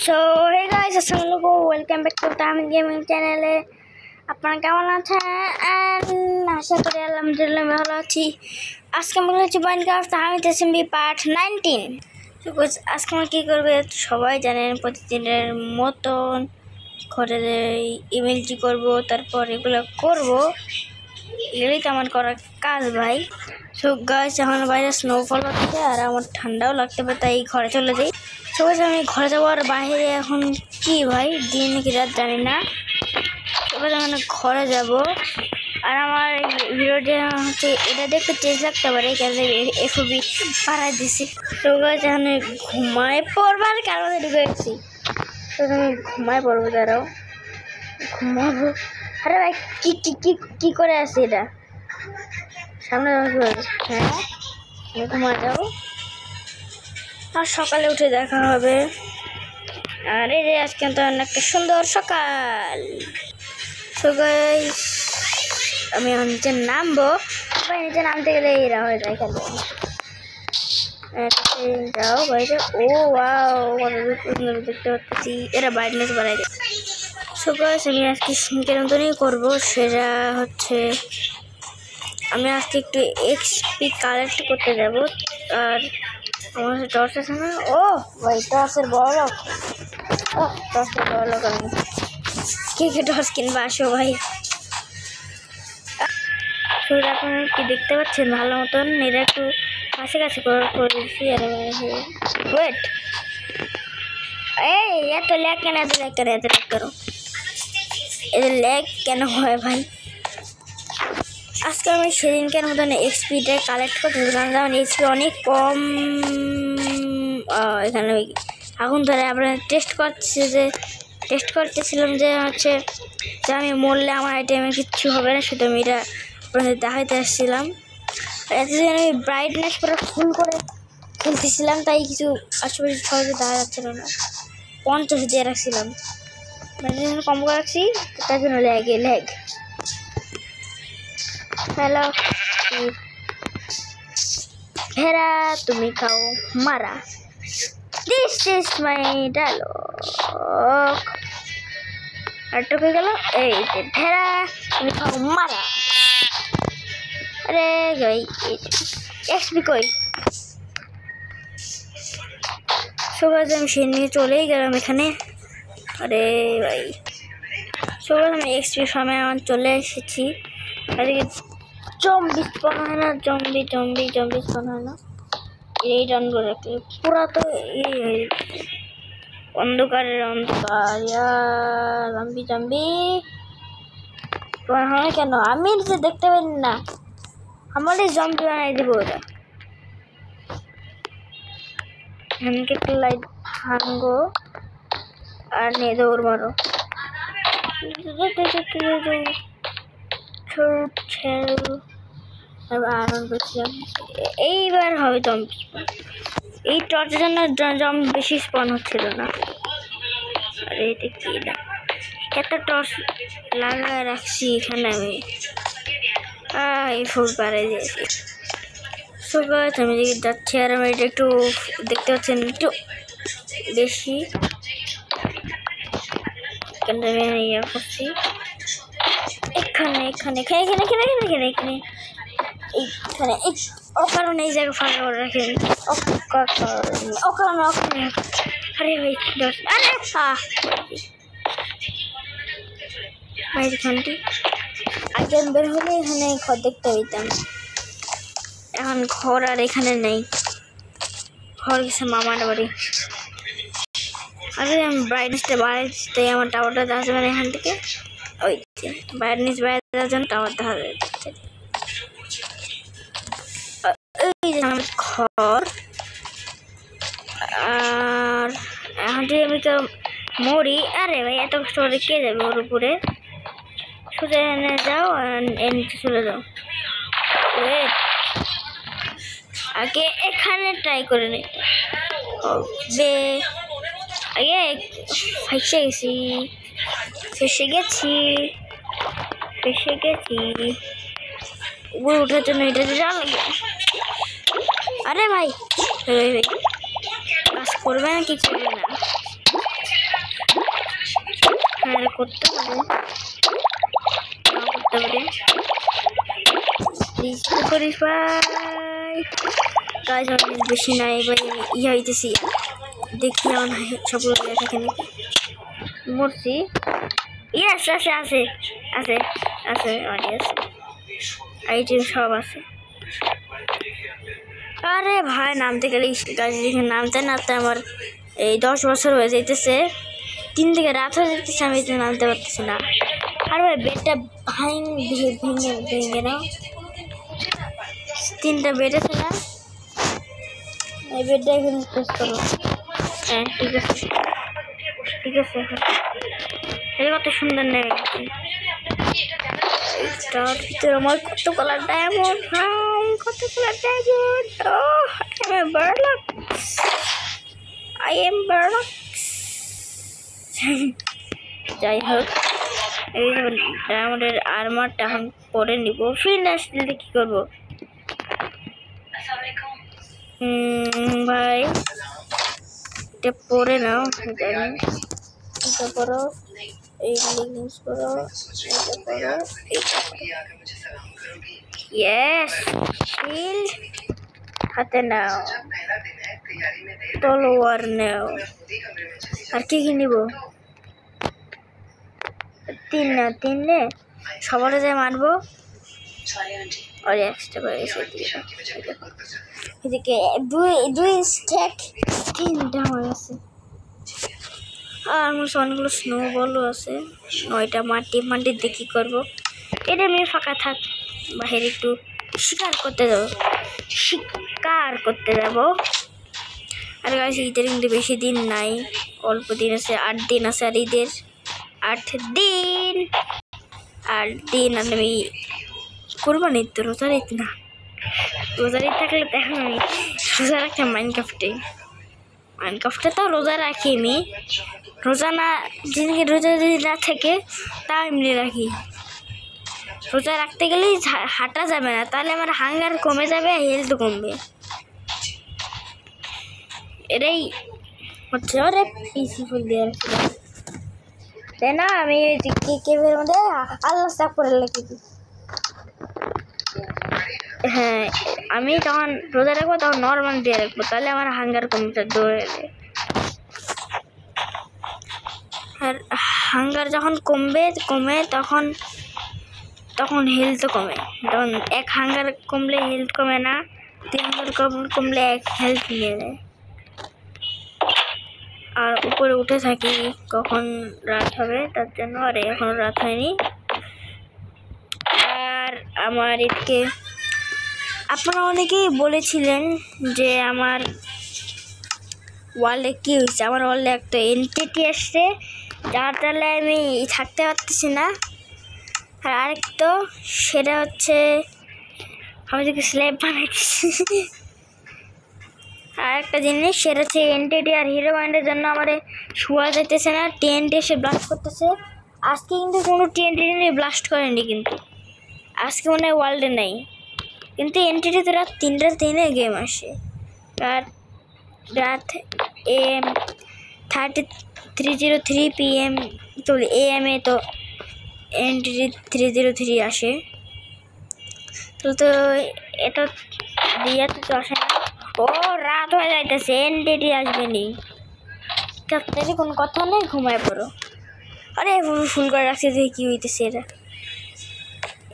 So hey guys, আসসালামু আলাইকুম, welcome back to Tamil gaming চ্যানেলে। আপনারা কেমন আছেন? আশা করি আলহামদুলিল্লাহ ভালো আছি। আজকে আমরা হচ্ছে মাইনক্রাফট হামিদ এসএমবি পার্ট 19। তো আজকে আমরা কী করবে সবাই জানেন, প্রতিদিনের মতন ঘরে ইমেলটি করব, তারপর এগুলো করব। এগুলোই তো আমার করার কাজ ভাই। সো গাইস, এখন বাইরে স্নোফল হচ্ছে আর আমার ঠান্ডাও লাগতে পারে, তাই ঘরে চলে যাই। সবাই আমি ঘরে যাওয়ার বাইরে এখন কি ভাই, দিন নাকি রাত জানি না। এবার আমি ঘরে যাব। আর আমার ভিডিওটা হচ্ছে এটা দেখতে চেঞ্জ লাগতে পারে, কেন এফবি পাড়ায় দিছি। তো গাইস এখন ঘুমায় পড়বার কারণে ঢুকে গেছি। তো আমি ঘুমায় পড়বো, দাঁড়াও ঘুমাবো। আরে ভাই কি কি কি কি করে আছে এটা সামনে? হ্যাঁ ঘুমা যাও, আর সকালে উঠে দেখা হবে। আর এই যে আজকে তো একটা সুন্দর সকাল। তো গাইস আমি এখন নিচে নামবো। ভাই নিচে নামতে গেলে এরা হয়ে যায় খেলে। যাও বাইরে। ও ওয়াও, দেখতে পাচ্ছি। এরা ব্রাইটনেস বাড়াই দেয়। সো গাইস আমি আজকে সিঙ্কের মতনই করবো। সেটা হচ্ছে আমি আজকে একটু এক্সপি কালেক্ট করতে যাব। আর আমার কাছে টর্চ আছে না? ও ভাই টর্চের বড় লোক। ও টর্চের বড় লোক। আমি কে টর্চ কিনবা আসো ভাই। আপনারা কি দেখতে পাচ্ছেন ভালো মতন? এরা একটু কাছাকাছি করে দিচ্ছি। আর ওয়েট, এই এত ল্যাগ কেন? এত ল্যাগ কেন? এত ল্যাগ করো, এদের ল্যাগ কেন হয় ভাই? আজকে আমি সেদিনকার মতন এক্সপিটা কালেক্ট করতেছিলাম, যেমন এক্সপি অনেক কম। এখানে আগুন ধরে আমরা টেস্ট করতেছিলাম যে হচ্ছে যে আমি মরলে আমার আইটেমে কিচ্ছু হবে না, সেটা আমি এটা আপনাদের দেখাইতে আসছিলাম। এতদিন আমি ব্রাইটনেস পুরো ফুল করে খেলতেছিলাম, তাই কিছু আশেপাশে সহজে দেখা যাচ্ছিল না। 50 দিয়ে রাখছিলাম, ব্রাইটনেস কম করে রাখছি, তার জন্য ল্যাগ। হ্যালো ভেড়া, তুমি খাও মারা। This is my dialogue. আর টুকে গেল এই যে ভেড়া, তুমি খাও মারা। আরে গাই এক্সপি কই? সবাই আমি সে নিয়ে চলেই গেলাম এখানে। আরে ভাই সবাই আমি এক্সপি সময় আমার চলে এসেছি। এদিকে জম্বি স্পন হয় না, জম্বি স্পন হয় না। এই রান করে রাখলে পুরা তো এই অন্ধকারের অন্ধকার। জম্বি হয় কেন? আমি যে দেখতে পারি না, আমার এই জম্বি বানাই দেবো ওরা। এখানকে একটু লাইট ভাঙো আর নিয়ে দৌড় মারো। এইবার হবে জম্বি স্পন। এই টর্চের জন্য জম্বি বেশি স্পন হচ্ছিল না। আরে এটা কি না, একটা টর্চ লাগায় রাখছি এখানে আমি। এই ফুল পাড়ে দিয়েছি। সো গাইস আমি যাচ্ছি। আর আমি এটা একটু দেখতে পাচ্ছেন একটু বেশি কেন আমি ইয়ে করছি। এখানে অকারণে এই জায়গা ফাঁকা করে রাখেন। অকারণে আরে ভাই আরে এখানটি আগে বের হলে এখানে ঘর দেখতে হইতাম। এখন ঘর আর এখানে নেই, ঘর গেছে মামার বাড়ি। আরে আমি ব্রাইটনেসটা বাড়াইতে আমার টাওয়ারটা দেখা যাবে না এখান থেকে। ওই ব্রাইটনেস বাড়াই দেওয়ার জন্য টাওয়ার দেখা যাচ্ছে। এই যে আমার ঘর। আর এখন যদি আমি তো মরি, আরে ভাই এত কষ্ট করে কে যাবে ওর উপরে? সোজা এনে যাও আর নিচে চলে যাও। আগে এখানে ট্রাই করে নি, আগে ফেসে গেছি উপরে ওঠার জন্য এটা যা লাগে। আরে ভাই কাজ করবে না, কি করবে না? এটা করতে পারি প্লিজ করিস ভাই কাজ অনেক বেশি নাই ভাই ইয়ে হইতেছি দেখি আমার সবগুলো থাকে নাকি মরছি ইয়েস আছে আছে আছে আছে অনেক আছে আইটেম সব আছে আরে ভাই নামতে গেলে গাছ দেখে নামতে নামতে আমার এই 10 বছর হয়ে যাইতেছে 3 থেকে রাত হয়ে যাইতেছে আমি তো নামতে পারতেছি না আর ভাই বেডটা ভেঙে না 3টা বেড আছে না এই বেডটা এখানে প্রেস করো হ্যাঁ ঠিক আছে এটা কত সুন্দর নেমে গেছে এটার ভিতরে আমার কত কালার ডায়মন্ড ভাই কত colour diamond I am Berlux যাই হোক এই ডায়মন্ডের আর্মারটা এখন পরে নিব ফিনিশ দিলে কি করবো ভাই এটা পরে নাও এটা পরো এই লিংস করো এটা করো ইয়েস শিল্ড হাতে নাও তলোয়ার নাও আর কি নিব 3 নে সবার যাই মারবো আর এক্সট্রা করে এদিকে দুই স্ট্যাক 3টা হয়ে আছে আর আমার অনেকগুলো স্নোবলও আছে 9টা মাটিতে কি করবো এটা আমি ফাঁকা থাক বাহিরে একটু শিকার করতে যাবো আর গাছ ঈদের কিন্তু বেশি দিন নাই অল্প দিন আছে 8 দিন আছে আর ঈদের 8 দিন আর আমি কোরবানি তো রোজার ঈদ না রোজার ঈদ থাকলে দেখো আমি রোজা রাখতাম মাইনক্রাফটে তো রোজা রাখি আমি রোজা যদি না থাকে তা এমনি রাখি রোজা রাখতে গেলেই হাঁটা যাবে না তাহলে আমার হাঙ্গার কমে যাবে হেলথ কমবে এটাই হচ্ছে ওরে পিসি ফুল দিয়ে তাই না আমি কেবের মধ্যে আল্লাহ স্টাক করে লেখি হ্যাঁ আমি তখন রোজা রাখবো তখন নর্মাল দিয়ে রাখবো তাহলে আমার হাঙ্গার কমতে দৌড়ে আর হাঙ্গার যখন কমে তখন হেলথ কমে তখন 1 হাঙ্গার কমলে হেলথ কমে না 3 হাঙ্গার কমলে 1 হেলথ নিয়ে নেয় আর উপরে উঠে থাকি কখন রাত হবে তার জন্য আর এখনো রাত হয়নি আর আমার এদিকে আপনারা অনেকেই বলেছিলেন যে আমার ওয়ালে কি হয়েছে আমার ওয়ালে একটা এন্টিটি আসছে যার তাহলে আমি থাকতে পারতেছি না আর আরেকটা সেটা হচ্ছে আমি দেখি স্ল্যাব বানাইতেছি আর একটা জিনিস সেটা হচ্ছে এনটিটি আর হিরো ব্যান্ডের জন্য আমার শোয়া যেতেছে না টিএনটি এসে ব্লাস্ট করতেছে আজকে কিন্তু কোনো টিএনটি ব্লাস্ট করেনি কিন্তু আজকে মনে হয় ওয়ার্ল্ডে নেই কিন্তু এনটিটিতে রাত 3:03 গেম আসে রাত AM 3:03 PM তো AM এ তো এনটিটি 3:03 আসে তো এটা দিয়ে তো আসে না ও রাত হয়ে যাইতেছে এনটিটি আসবে নি কাছে কোনো কথা নেই ঘুমায় পড়ো আরে ফুল করে রাখছে দেখি কি হইতেছে এটা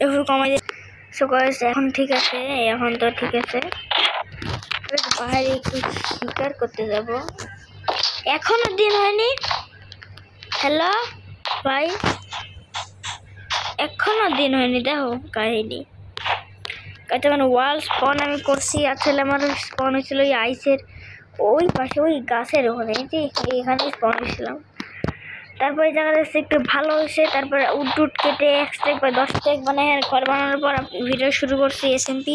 এগুলো কমাই এখন ঠিক আছে এখন তো ঠিক আছে পাহাড়ে একটু শিকার করতে যাব এখনো দিন হয়নি হ্যালো ভাই এখনো দিন হয়নি দেখো কাহিনি কাছে মানে ওয়াল স্পন আমি করছি আসলে আমার স্পন হয়েছিল ওই আইসের ওই পাশে ওই গাছের ওখানে এখানে স্পন হয়েছিলাম তারপরে এই জায়গাটা একটু ভালো হয়েছে তারপরে উড কেটে 1 স্টেক বা 10 স্টেক মানে ঘর বানানোর পর ভিডিও শুরু করছি SMP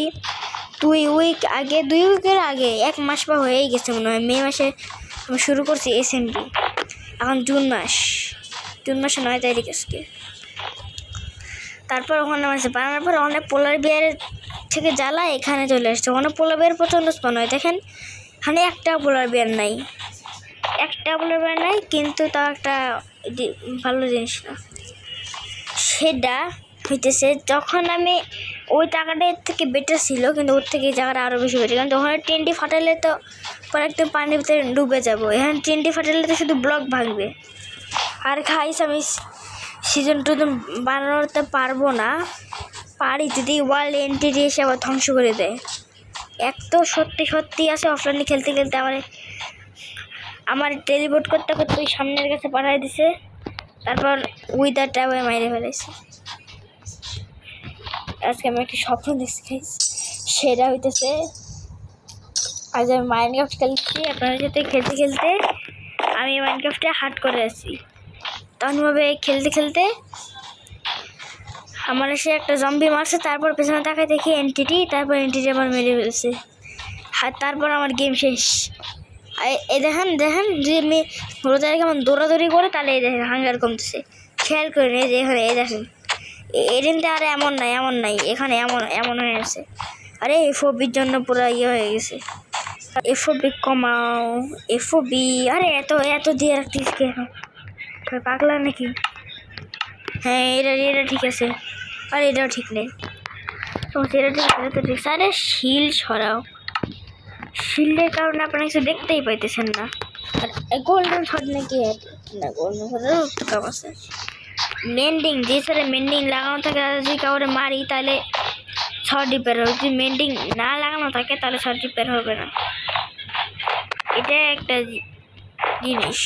2 উইকের আগে 1 মাস বা হয়েই গেছে মনে হয় মে মাসে আমি শুরু করছি SMP এখন জুন মাসে 9 তারিখ আজকে তারপর ওখানে বানানোর পর অনেক পোলার বিয়ার থেকে জ্বালা এখানে চলে আসছে অনেক পোলার বিয়ার প্রচণ্ড স্পন হয় দেখেন এখানে একটা পোলার বিয়ার নাই একটা বলে নাই, কিন্তু তাও একটা ভালো জিনিস না। সেটা হইতেছে যখন আমি ওই টাকাটা এর থেকে বেটার ছিল, কিন্তু ওর থেকে এই জায়গাটা আরও বেশি বেটার, কারণ ওখানে ট্রেনটি ফাটালে তো পরে একটু পানির ভিতরে ডুবে যাবো। এখানে ট্রেনটি ফাটালে তো শুধু ব্লক ভাঙবে। আর খাইস আমি সিজন 2 বানানোতে পারবো না, পারি যদি ওয়ার্ল্ড এন্টিটি এসে আবার ধ্বংস করে দেয়। এক তো সত্যি আছে অফলাইনে খেলতে খেলতে আমার টেলিপোর্ট করতে করতে ওই সামনের কাছে পাঠাই দিছে, তারপর উইদার টাইমে মাইরে ফেলেছে। আজকে আমি একটা স্বপ্ন দেখছি খাইস, সেটা হইতেছে আজ আমি মাইনক্রাফট খেলছি আপনাদের সাথে। খেলতে খেলতে আমি মাইনক্রাফটে হার্ড করে আছি, তখনভাবে খেলতে খেলতে আমার এসে একটা জম্বি মারছে, তারপর পেছনে তাকায় দেখি এন্টিটি, তারপর এন্টিটি আমার মেরে ফেলেছে। আর তারপর আমার গেম শেষ। এই দেখেন যদি আমি রোজারে কেমন দৌড়াদৌড়ি করে, তাহলে এই দেখেন হাঙ্গার কমতেছে। খেয়াল করেন এই যে এখানে, এই দেখেন এদিনতে আর এমন নাই এখানে এমন হয়ে গেছে। আরে এফওবির জন্য পুরো ইয়ে হয়ে গেছে। এফওবি কমাও, এফওবি। আরে এত দিয়ে রাখতিস কেন, পাগলা নাকি? হ্যাঁ এটা ঠিক আছে, আর এটাও ঠিক নেই। এটা ঠিক আছে, তো ঠিক আছে। আরে শিল্ড সরাও, শিল্ডের কারণে আপনারা কিছু দেখতেই পাইতেছেন না। আর গোল্ডেন শট নাকি না, গোল্ডেন শটেরও কাম আছে। মেন্ডিং যে সারে মেন্ডিং লাগানো থাকে, যদি কাউরে মারি তাহলে শট রিপেয়ার হবে, যদি মেন্ডিং না লাগানো থাকে তাহলে শট রিপেয়ার হবে না। এটা একটা জিনিস।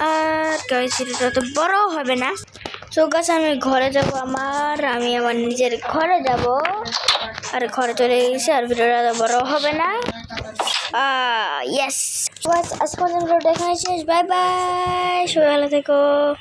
আর গাইস এটা তো বড় হবে না। সো গাইস আমি ঘরে যাব, আমি আমার নিজের ঘরে যাব, আর ঘরে চলে গেছি। আর ভিডিওটা বড় হবে না। ইয়েস, আজকে ভিডিওটা এখানে শেষ। বাই বাই, সবাই ভালো থেকো।